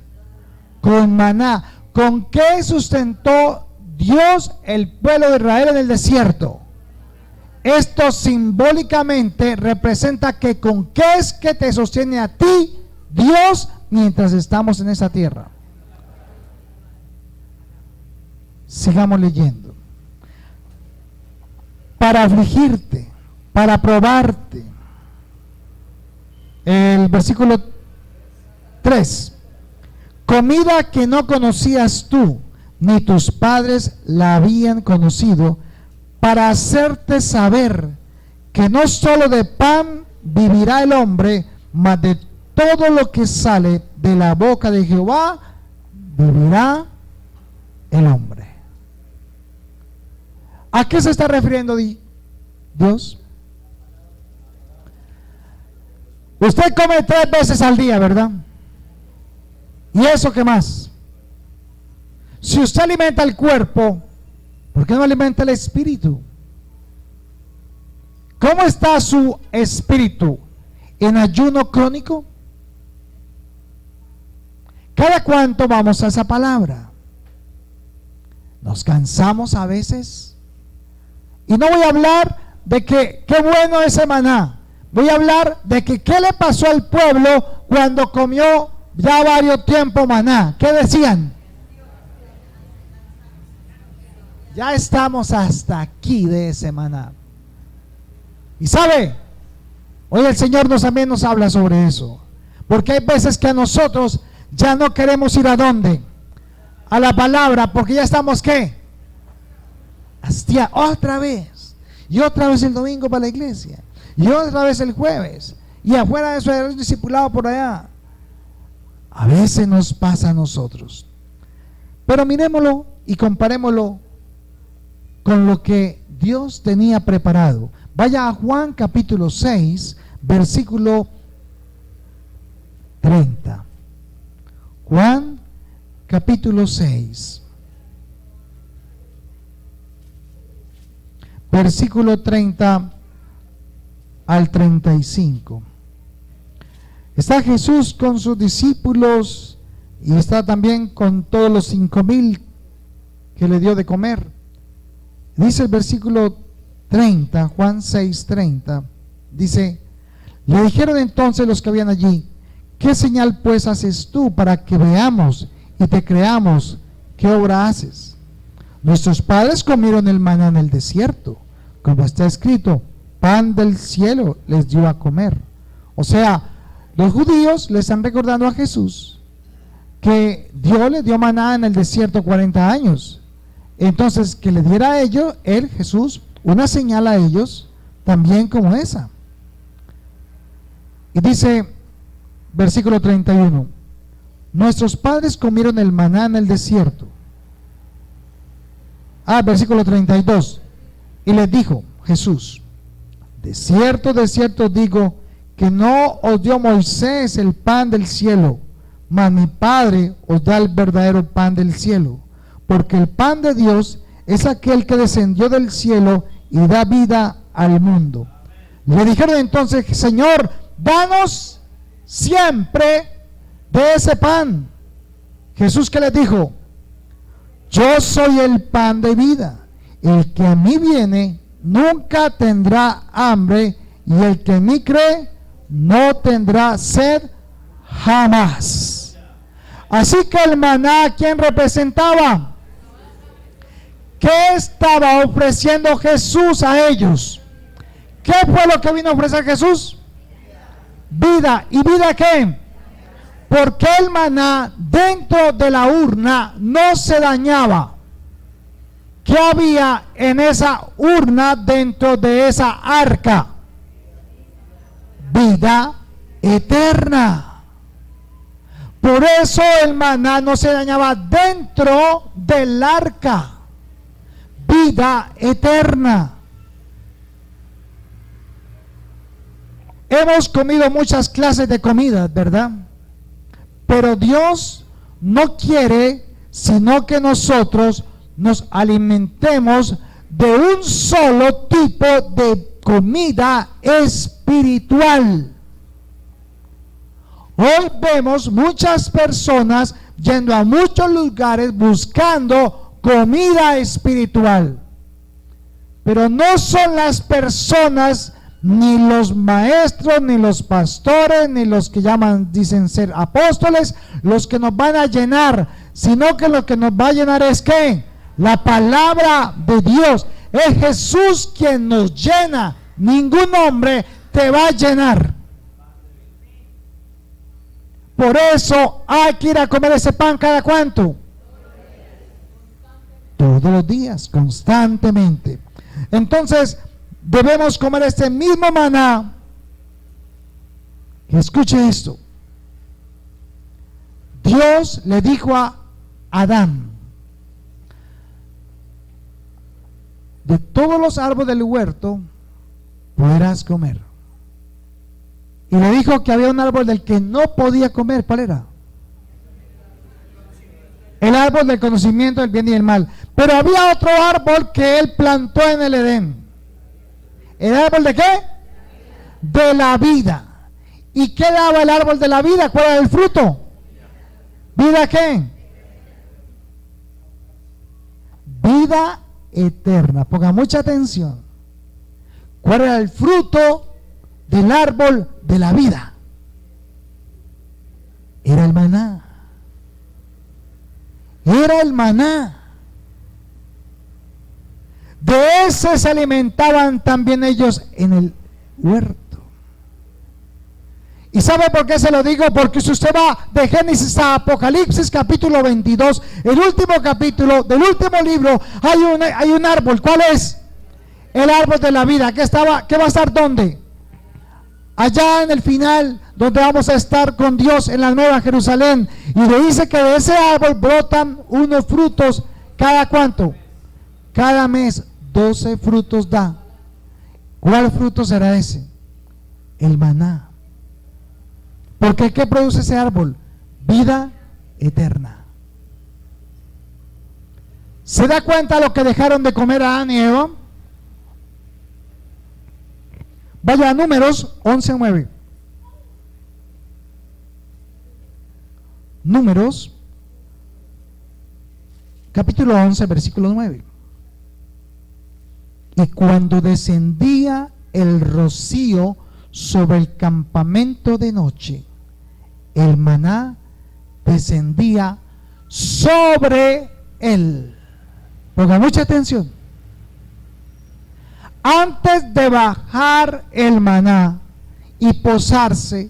Con maná. ¿Con qué sustentó Dios el pueblo de Israel en el desierto? Esto simbólicamente representa que con qué es que te sostiene a ti Dios mientras estamos en esa tierra. Sigamos leyendo. Para afligirte, para probarte. El versículo 3. Comida que no conocías tú, ni tus padres la habían conocido, para hacerte saber que no solo de pan vivirá el hombre, mas de todo lo que sale de la boca de Jehová vivirá el hombre. ¿A qué se está refiriendo Dios? Usted come 3 veces al día, ¿verdad? ¿Y eso qué más? Si usted alimenta el cuerpo, ¿por qué no alimenta el espíritu? ¿Cómo está su espíritu? ¿En ayuno crónico? ¿Cada cuánto vamos a esa palabra? ¿Nos cansamos a veces? Y no voy a hablar de que qué bueno ese maná. Voy a hablar de que qué le pasó al pueblo cuando comió ya varios tiempos maná. ¿Qué decían? Ya estamos hasta aquí de ese maná. Y sabe, hoy el Señor también nos habla sobre eso. Porque hay veces que a nosotros ya no queremos ir a dónde, a la palabra, porque ya estamos ¿qué? Hostia, otra vez. Y otra vez el domingo para la iglesia. Y otra vez el jueves. Y afuera de eso hay un discipulado por allá. A veces nos pasa a nosotros. Pero miremoslo y comparémoslo con lo que Dios tenía preparado. Vaya a Juan capítulo 6, versículo 30. Juan capítulo 6, versículo 30 al 35. Está Jesús con sus discípulos y está también con todos los 5,000 que le dio de comer. Dice el versículo 30, Juan 6:30, dice: le dijeron entonces los que habían allí: ¿qué señal pues haces tú para que veamos y te creamos? ¿Qué obra haces? Nuestros padres comieron el maná en el desierto, como está escrito: pan del cielo les dio a comer. O sea, los judíos le están recordando a Jesús que Dios le dio maná en el desierto 40 años. Entonces, que le diera a ellos, Jesús, una señal a ellos, también como esa. Y dice, versículo 31, nuestros padres comieron el maná en el desierto. Versículo 32, y les dijo Jesús: de cierto digo, que no os dio Moisés el pan del cielo, mas mi Padre os da el verdadero pan del cielo, porque el pan de Dios es aquel que descendió del cielo y da vida al mundo. Le dijeron entonces: Señor, danos siempre de ese pan. Jesús, ¿qué les dijo? Yo soy el pan de vida. El que a mí viene nunca tendrá hambre, y el que en mí cree no tendrá sed jamás. Así que el maná, ¿quién representaba? ¿Qué estaba ofreciendo Jesús a ellos? ¿Qué fue lo que vino a ofrecer Jesús? Vida. ¿Y vida qué? Porque el maná dentro de la urna no se dañaba. ¿Qué había en esa urna dentro de esa arca? Vida eterna. Por eso el maná no se dañaba dentro del arca. Vida eterna. Hemos comido muchas clases de comidas, ¿verdad? Pero Dios no quiere sino que nosotros nos alimentemos de un solo tipo de comida espiritual. Hoy vemos muchas personas yendo a muchos lugares buscando comida espiritual, pero no son las personas, ni los maestros, ni los pastores, ni los que dicen ser apóstoles, los que nos van a llenar, sino que lo que nos va a llenar es ¿qué? La palabra de Dios. Es Jesús quien nos llena. Ningún hombre te va a llenar. Por eso hay que ir a comer ese pan ¿cada cuánto? Todos los días, constantemente. Entonces debemos comer este mismo maná. Escuche esto. Dios le dijo a Adán: de todos los árboles del huerto podrás comer. Y le dijo que había un árbol del que no podía comer. ¿Cuál era? El árbol del conocimiento del bien y del mal. Pero había otro árbol que él plantó en el Edén. ¿El árbol de qué? De la vida. ¿Y qué daba el árbol de la vida? ¿Cuál era el fruto? ¿Vida qué? Vida eterna. Ponga mucha atención. ¿Cuál era el fruto del árbol de la vida? Era el maná. Era el maná. De ese se alimentaban también ellos en el huerto. ¿Y sabe por qué se lo digo? Porque si usted va de Génesis a Apocalipsis capítulo 22, el último capítulo del último libro, hay un árbol. ¿Cuál es? El árbol de la vida. ¿Qué va a estar dónde? Allá en el final, donde vamos a estar con Dios en la Nueva Jerusalén. Y le dice que de ese árbol brotan unos frutos. ¿Cada cuánto? Cada mes 12 frutos da. ¿Cuál fruto será ese? El maná. Porque ¿qué produce ese árbol? Vida eterna. ¿Se da cuenta lo que dejaron de comer a Adán y Eva? Vaya a Números 11:9. Números capítulo 11, versículo 9. Y cuando descendía el rocío sobre el campamento de noche, el maná descendía sobre él. Ponga mucha atención. Antes de bajar el maná y posarse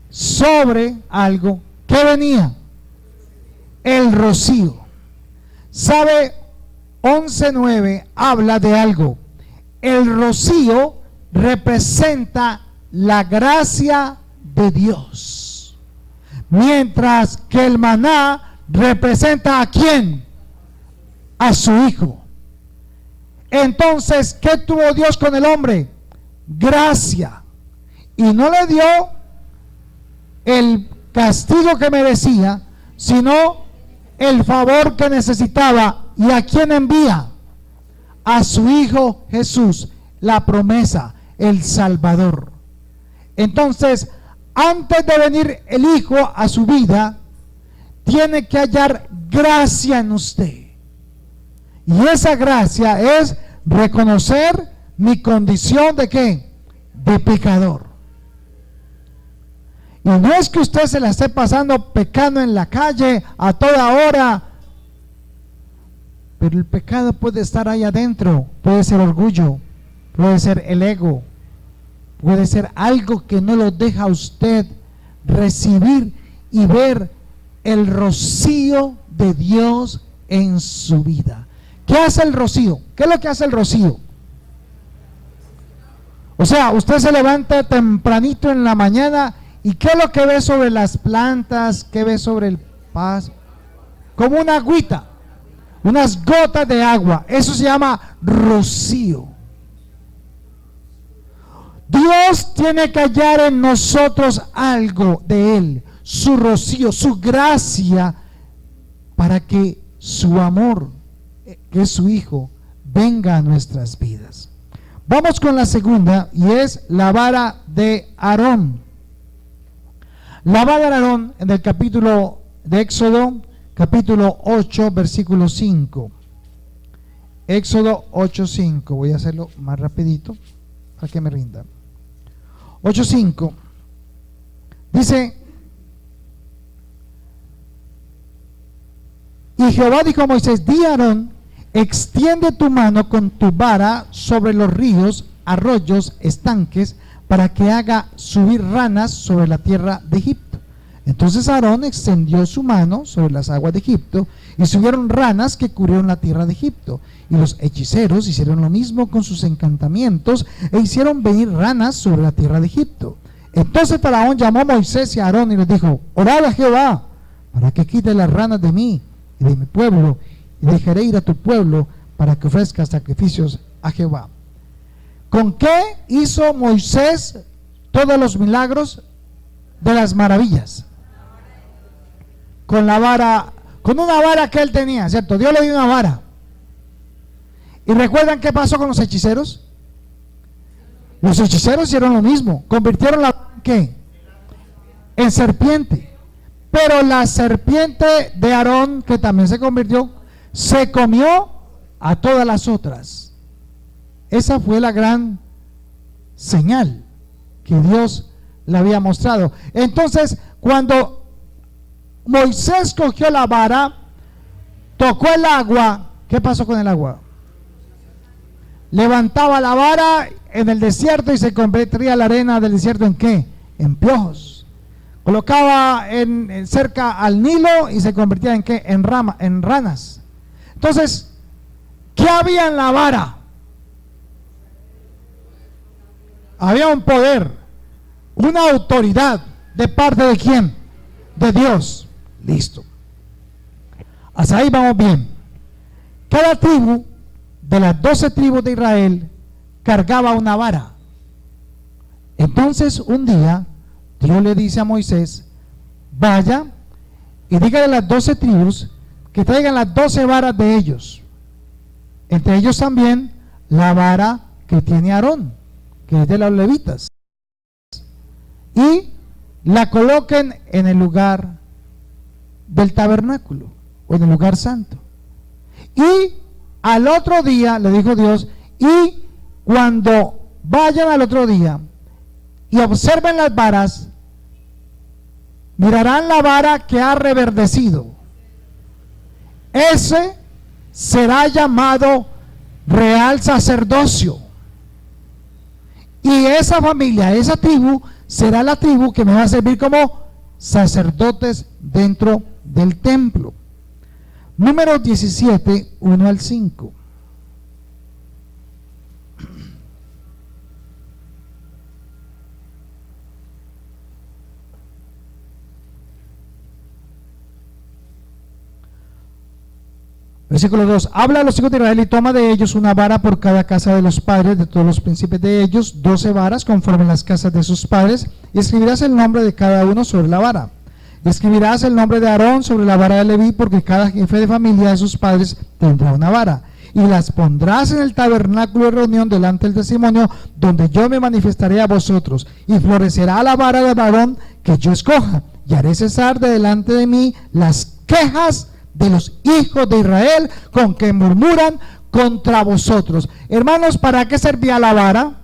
sobre algo, ¿qué venía? El rocío. ¿Sabe? 11:9 habla de algo. El rocío representa la gracia de Dios, mientras que el maná representa ¿a quién? A su Hijo. Entonces, ¿qué tuvo Dios con el hombre? Gracia. Y no le dio el castigo que merecía, sino el favor que necesitaba. ¿Y a quién envía? A su Hijo Jesús, la promesa, el Salvador. Entonces, antes de venir el Hijo a su vida, tiene que hallar gracia en usted. Y esa gracia es reconocer mi condición de ¿qué? De pecador. Y no es que usted se la esté pasando pecando en la calle a toda hora, pero el pecado puede estar ahí adentro. Puede ser orgullo, puede ser el ego, puede ser algo que no lo deja a usted recibir y ver el rocío de Dios en su vida. ¿Qué hace el rocío? ¿Qué es lo que hace el rocío? O sea, usted se levanta tempranito en la mañana y ¿qué es lo que ve sobre las plantas? ¿Qué ve sobre el pasto? Como una agüita, unas gotas de agua. Eso se llama rocío. Dios tiene que hallar en nosotros algo de Él, su rocío, su gracia, para que su amor, que es su Hijo, venga a nuestras vidas. Vamos con la segunda, y es la vara de Aarón. La vara de Aarón en el capítulo de Éxodo, capítulo 8, versículo 5. Éxodo 8:5. Voy a hacerlo más rapidito para que me rinda. 8:5 dice: y Jehová dijo a Moisés: di a Aarón, extiende tu mano con tu vara sobre los ríos, arroyos, estanques, para que haga subir ranas sobre la tierra de Egipto. Entonces Aarón extendió su mano sobre las aguas de Egipto, y subieron ranas que cubrieron la tierra de Egipto. Y los hechiceros hicieron lo mismo con sus encantamientos, e hicieron venir ranas sobre la tierra de Egipto. Entonces Faraón llamó a Moisés y a Aarón y les dijo: orad a Jehová para que quite las ranas de mí y de mi pueblo, y dejaré ir a tu pueblo para que ofrezcas sacrificios a Jehová. ¿Con qué hizo Moisés todos los milagros de las maravillas? Con la vara, con una vara que él tenía, ¿cierto? Dios le dio una vara. ¿Y recuerdan qué pasó con los hechiceros? Los hechiceros hicieron lo mismo, convirtieron la ¿qué? En serpiente. Pero la serpiente de Aarón, que también se convirtió, se comió a todas las otras. Esa fue la gran señal que Dios le había mostrado. Entonces, cuando Moisés cogió la vara, tocó el agua, ¿qué pasó con el agua? Levantaba la vara en el desierto y se convertía la arena del desierto ¿en qué? En piojos. Colocaba cerca al Nilo y se convertía ¿en qué? En ranas. Entonces, ¿qué había en la vara? Había un poder, una autoridad. ¿De parte de quién? De Dios. Listo. Hasta ahí vamos bien. Cada tribu de las 12 tribus de Israel cargaba una vara. Entonces un día Dios le dice a Moisés: vaya y dígale a las 12 tribus que traigan las 12 varas de ellos, entre ellos también la vara que tiene Aarón, que es de los levitas, y la coloquen en el lugar del tabernáculo o en el lugar santo. Y al otro día le dijo Dios: Y cuando vayan al otro día y observen las varas, mirarán la vara que ha reverdecido. Ese será llamado real sacerdocio. Y esa familia, esa tribu, será la tribu que me va a servir como sacerdotes dentro del templo. Números 17, 1 al 5. Versículo 2. Habla a los hijos de Israel y toma de ellos una vara por cada casa de los padres de todos los príncipes de ellos, 12 varas conforme las casas de sus padres, y escribirás el nombre de cada uno sobre la vara. Y escribirás el nombre de Aarón sobre la vara de Leví, porque cada jefe de familia de sus padres tendrá una vara. Y las pondrás en el tabernáculo de reunión delante del testimonio, donde yo me manifestaré a vosotros. Y florecerá la vara de Aarón que yo escoja, y haré cesar de delante de mí las quejas de los hijos de Israel con que murmuran contra vosotros. Hermanos, ¿para qué servía la vara?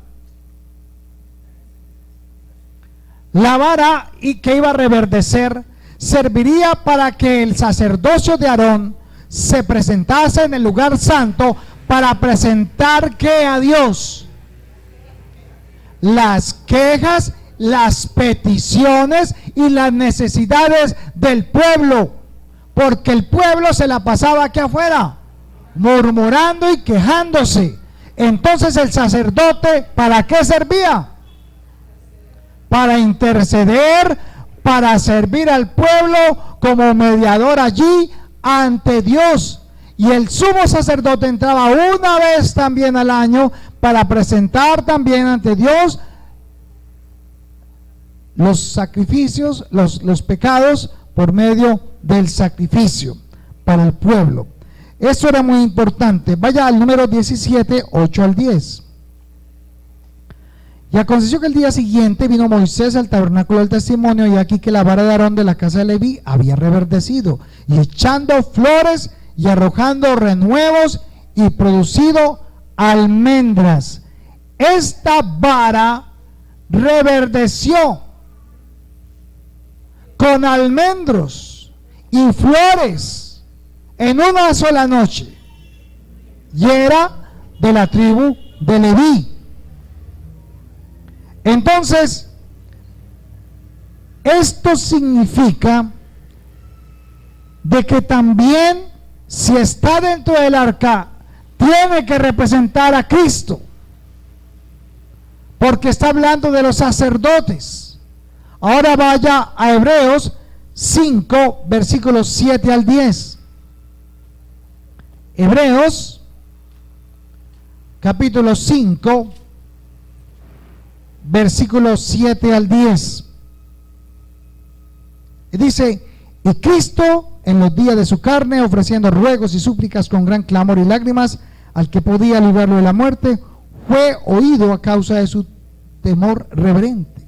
La vara, y que iba a reverdecer, serviría para que el sacerdocio de Aarón se presentase en el lugar santo para presentar que a Dios las quejas, las peticiones y las necesidades del pueblo, porque el pueblo se la pasaba aquí afuera murmurando y quejándose. Entonces el sacerdote, ¿para qué servía? Para interceder, para servir al pueblo como mediador allí ante Dios. Y el sumo sacerdote entraba una vez también al año para presentar también ante Dios los sacrificios, los pecados por medio del sacrificio para el pueblo. Eso era muy importante. Vaya al número 17, 8 al 10. Y aconteció que el día siguiente vino Moisés al tabernáculo del testimonio, y aquí que la vara de Aarón de la casa de Leví había reverdecido, y echando flores y arrojando renuevos y producido almendras. Esta vara reverdeció con almendros y flores en una sola noche, y era de la tribu de Leví. Entonces, esto significa de que también, si está dentro del arca, tiene que representar a Cristo, porque está hablando de los sacerdotes. Ahora vaya a Hebreos 5, versículos 7 al 10. Hebreos, capítulo 5, versículos 7 al 10. Y dice: y Cristo, en los días de su carne, ofreciendo ruegos y súplicas con gran clamor y lágrimas al que podía librarlo de la muerte, fue oído a causa de su temor reverente.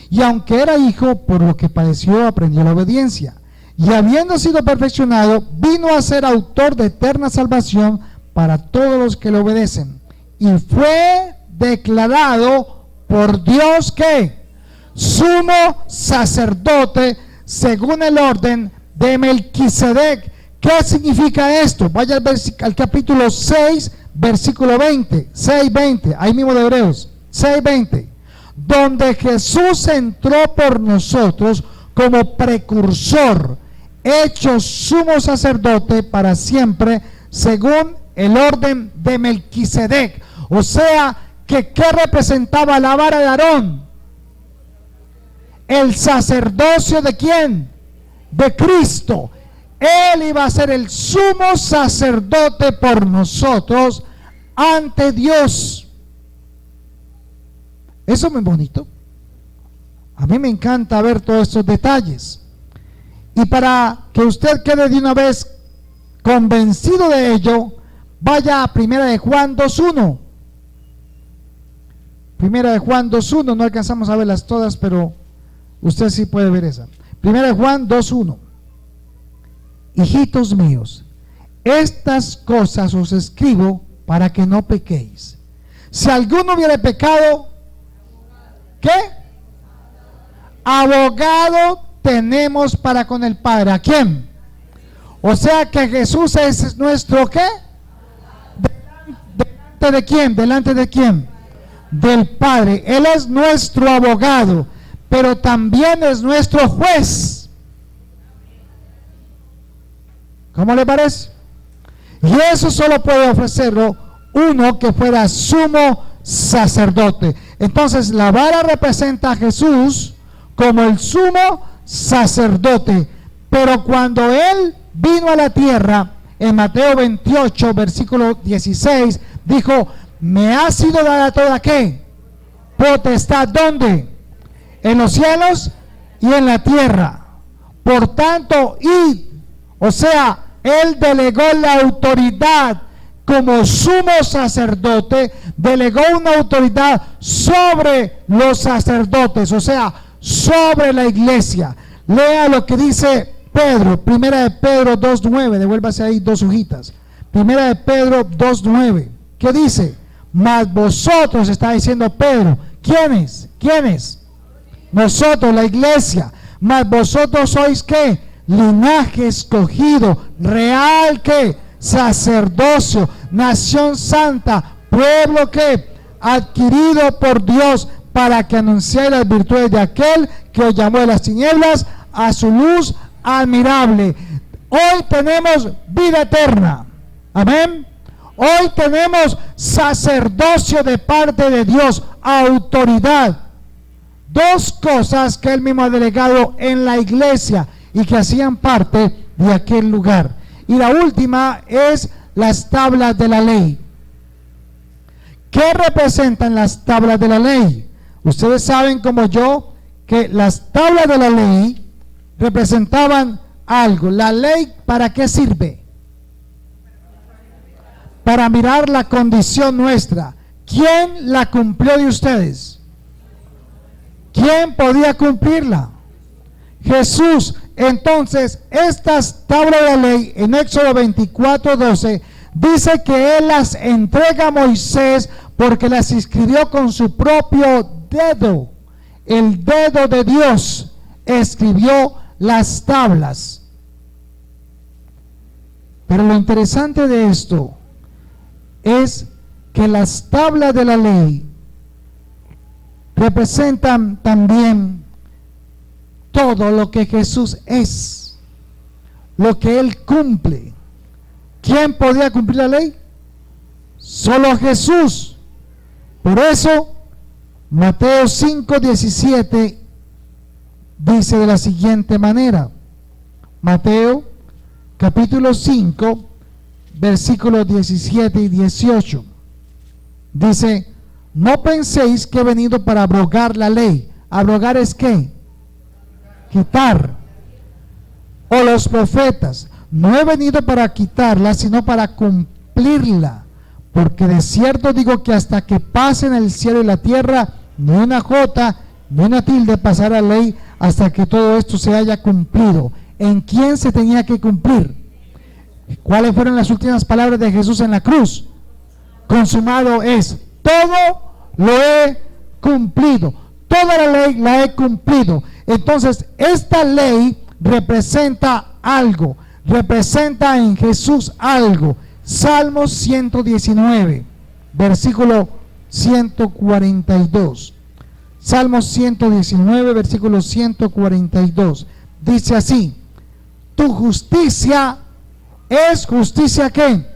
Y aunque era hijo, por lo que padeció, aprendió la obediencia. Y habiendo sido perfeccionado, vino a ser autor de eterna salvación para todos los que le obedecen. Y fue declarado por Dios que sumo sacerdote según el orden de Melquisedec. ¿Qué significa esto? Vaya al capítulo 6, versículo 20, 6:20, ahí mismo de Hebreos, 6:20, donde Jesús entró por nosotros como precursor, hecho sumo sacerdote para siempre, según el orden de Melquisedec. O sea, que ¿qué representaba la vara de Aarón? El sacerdocio ¿de quién? De Cristo. Él iba a ser el sumo sacerdote por nosotros ante Dios. Eso es muy bonito. A mí me encanta ver todos estos detalles. Y para que usted quede de una vez convencido de ello, vaya a 1 de Juan 2:1. 1 de Juan 2:1, no alcanzamos a verlas todas, pero usted sí puede ver esa. 1 de Juan 2:1. Hijitos míos, estas cosas os escribo para que no pequéis. Si alguno hubiera pecado, ¿qué? Abogado tenemos para con el Padre. ¿A quién? O sea que Jesús es nuestro ¿qué? ¿Delante de quién? ¿Delante de quién? Del Padre. Él es nuestro abogado, pero también es nuestro juez. ¿Cómo le parece? Y eso solo puede ofrecerlo uno que fuera sumo sacerdote. Entonces la vara representa a Jesús como el sumo sacerdote. Pero cuando Él vino a la tierra, en Mateo 28, versículo 16, dijo, me ha sido dada toda ¿qué? Potestad, ¿dónde? En los cielos y en la tierra. Por tanto, id. O sea, Él delegó la autoridad como sumo sacerdote, delegó una autoridad sobre los sacerdotes, o sea, sobre la iglesia. Lea lo que dice Pedro, primera de Pedro 2:9, devuélvase ahí 2 hojitas. Primera de Pedro 2:9, ¿qué dice? Mas vosotros, está diciendo Pedro, ¿quiénes? ¿Quiénes? Nosotros, la iglesia. Mas vosotros sois ¿qué? Linaje escogido, real ¿qué? Sacerdocio, nación santa, pueblo que adquirido por Dios, para que anunciéis las virtudes de aquel que os llamó de las tinieblas a su luz admirable. Hoy tenemos vida eterna, amén. Hoy tenemos sacerdocio de parte de Dios, autoridad. 2 cosas que Él mismo ha delegado en la iglesia y que hacían parte de aquel lugar. Y la última es las tablas de la ley. ¿Qué representan las tablas de la ley? Ustedes saben como yo que las tablas de la ley representaban algo. ¿La ley para qué sirve? Para mirar la condición nuestra. ¿Quién la cumplió de ustedes? ¿Quién podía cumplirla? Jesús. Entonces, estas tablas de la ley en Éxodo 24:12 dice que Él las entrega a Moisés porque las escribió con su propio dedo. El dedo de Dios escribió las tablas. Pero lo interesante de esto es que las tablas de la ley representan también todo lo que Jesús es, lo que Él cumple. ¿Quién podía cumplir la ley? Solo Jesús. Por eso, Mateo 5:17 dice de la siguiente manera. Mateo capítulo 5, versículos 17 y 18. Dice, no penséis que he venido para abrogar la ley. ¿Abrogar es qué? Quitar. O los profetas. No he venido para quitarla, sino para cumplirla. Porque de cierto digo que hasta que pasen el cielo y la tierra, ni una jota, ni una tilde pasará la ley hasta que todo esto se haya cumplido. ¿En quién se tenía que cumplir? ¿Cuáles fueron las últimas palabras de Jesús en la cruz? Consumado es. Todo lo he cumplido. Toda la ley la he cumplido. Entonces, esta ley representa algo. Representa en Jesús algo. Salmos 119, versículo 142. Salmos 119, versículo 142. Dice así: tu justicia es justicia ¿qué?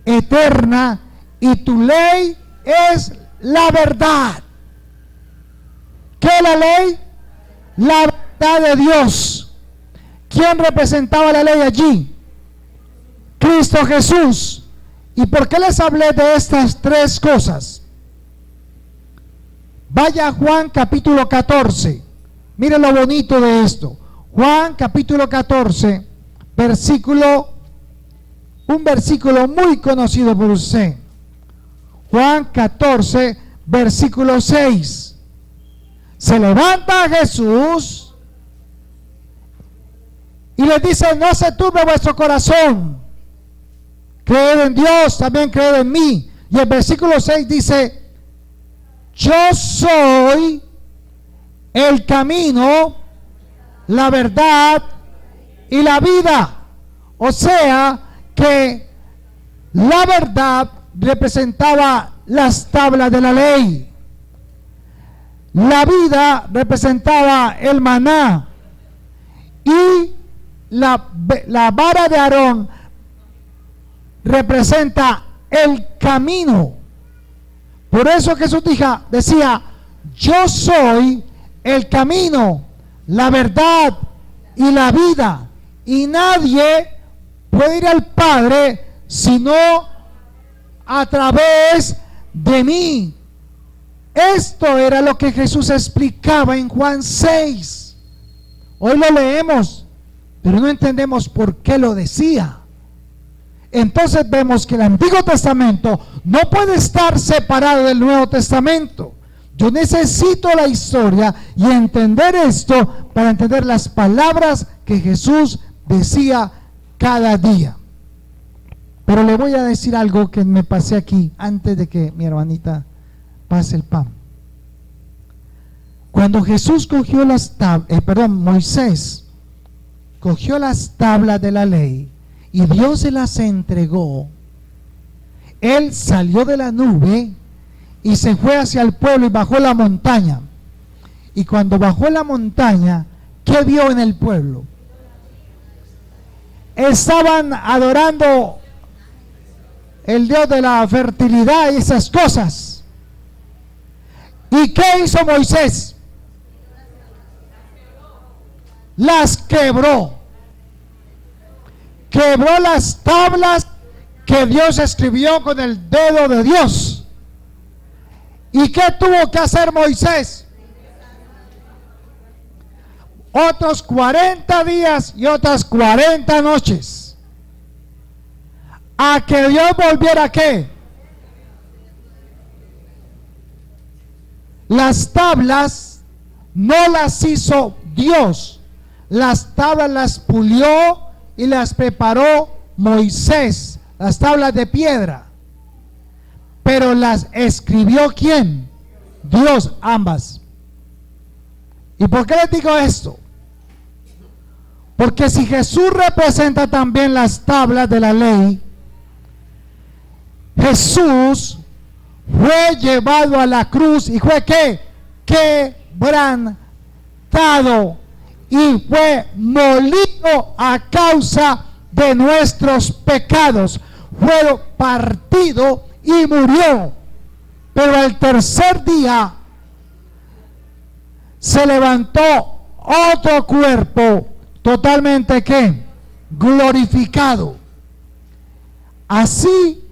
Eterna, y tu ley es la verdad. ¿Qué es la ley? La verdad de Dios. ¿Quién representaba la ley allí? Cristo Jesús. ¿Y por qué les hablé de estas 3 cosas? Vaya a Juan capítulo 14. Miren lo bonito de esto. Juan capítulo 14, un versículo muy conocido por usted. Juan 14, versículo 6. Se levanta Jesús y les dice: no se turbe vuestro corazón. Creed en Dios, también creed en mí. Y el versículo 6 dice: yo soy el camino, la verdad y la vida. O sea que la verdad representaba las tablas de la ley. La vida representaba el maná. Y la vara de Aarón representa el camino. Por eso Jesús decía, yo soy el camino, la verdad y la vida. Y nadie puede ir al Padre sino a través de mí. Esto era lo que Jesús explicaba en Juan 6. Hoy lo leemos, pero no entendemos por qué lo decía. Entonces vemos que el Antiguo Testamento no puede estar separado del Nuevo Testamento. Yo necesito la historia y entender esto para entender las palabras que Jesús decía cada día. Pero le voy a decir algo que me pasé aquí antes de que mi hermanita pase el pan. Cuando Jesús cogió Moisés cogió las tablas de la ley y Dios se las entregó, él salió de la nube y se fue hacia el pueblo y bajó la montaña. Y cuando bajó la montaña, ¿qué vio en el pueblo? Estaban adorando el Dios de la fertilidad y esas cosas. ¿Y qué hizo Moisés? Las quebró. Quebró las tablas que Dios escribió con el dedo de Dios. ¿Y qué tuvo que hacer Moisés? Otros 40 días y otras 40 noches. A que Dios volviera a ¿qué? Las tablas no las hizo Dios. Las tablas las pulió y las preparó Moisés. Las tablas de piedra. Pero las escribió ¿quién? Dios, ambas. ¿Y por qué les digo esto? Porque si Jesús representa también las tablas de la ley, Jesús fue llevado a la cruz y fue ¿qué? Quebrantado y fue molido a causa de nuestros pecados. Fue partido y murió, pero al tercer día se levantó otro cuerpo totalmente ¿qué? Glorificado. Así,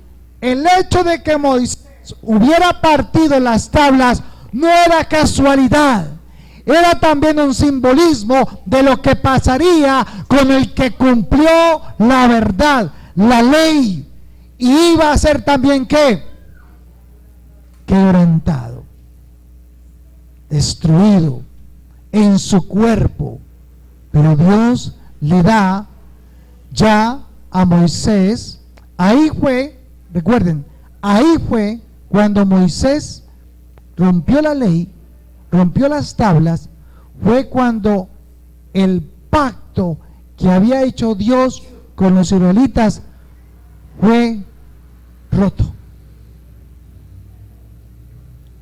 el hecho de que Moisés hubiera partido las tablas no era casualidad, era también un simbolismo de lo que pasaría con el que cumplió la verdad, la ley, y iba a ser también ¿qué? Quebrantado, destruido en su cuerpo. Pero Dios le da ya a Moisés, ahí fue, recuerden, ahí fue cuando Moisés rompió la ley, rompió las tablas, fue cuando el pacto que había hecho Dios con los israelitas fue roto.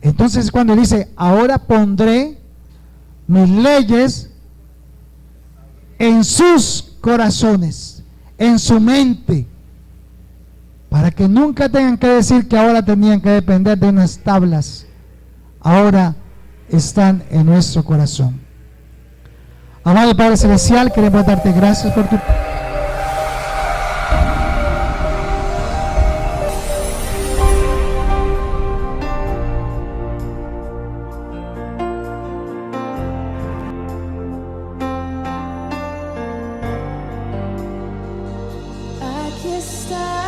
Entonces cuando dice, ahora pondré mis leyes en sus corazones, en su mente, para que nunca tengan que decir que ahora tenían que depender de unas tablas. Ahora están en nuestro corazón. Amado Padre Celestial, queremos darte gracias por tu... Aquí está.